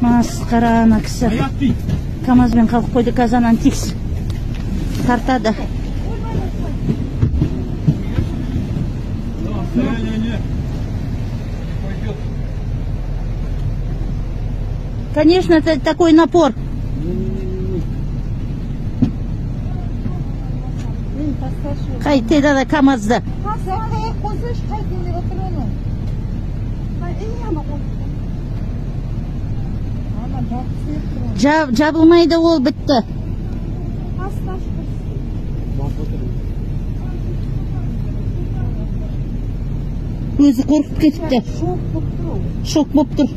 Масқара ана кісі. КамАЗбен қалып қойды, қазанан тикс тартады. Конечно, это такой напор. Қайтеді да КамАЗды. Жабылмайды, ол бітті. Өзі қорқып кетіпті. Шок болып тұр.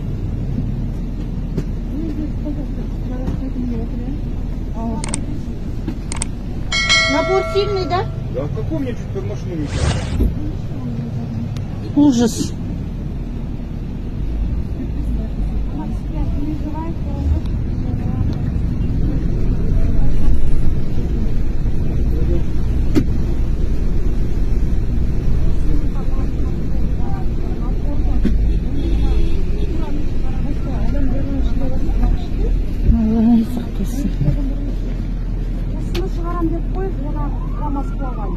Напор сильный, да? Да, какой мне чуть под машину не было. Ужас. Ой, сақтасын. Шығарам деп қойып, жаңағы КамАЗ құлаған.